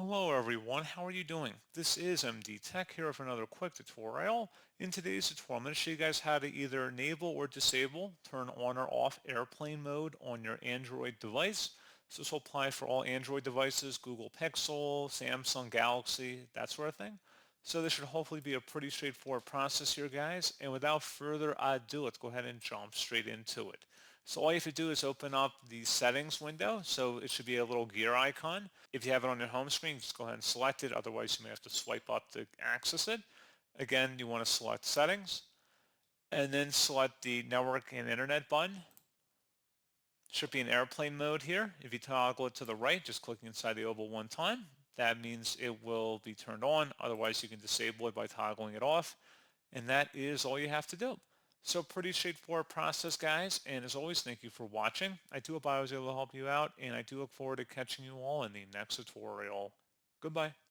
Hello everyone, how are you doing? This is MD Tech here with another quick tutorial. In today's tutorial, I'm going to show you guys how to either enable or disable, turn on or off airplane mode on your Android device. So this will apply for all Android devices, Google Pixel, Samsung Galaxy, that sort of thing. So this should hopefully be a pretty straightforward process here, guys. And without further ado, let's go ahead and jump straight into it. So all you have to do is open up the settings window. So it should be a little gear icon. If you have it on your home screen, just go ahead and select it. Otherwise, you may have to swipe up to access it. Again, you want to select settings and then select the network and internet button. Should be in airplane mode here. If you toggle it to the right, just clicking inside the oval one time, that means it will be turned on. Otherwise, you can disable it by toggling it off. And that is all you have to do. So pretty straightforward process, guys. And as always, thank you for watching. I do hope I was able to help you out, and I do look forward to catching you all in the next tutorial. Goodbye.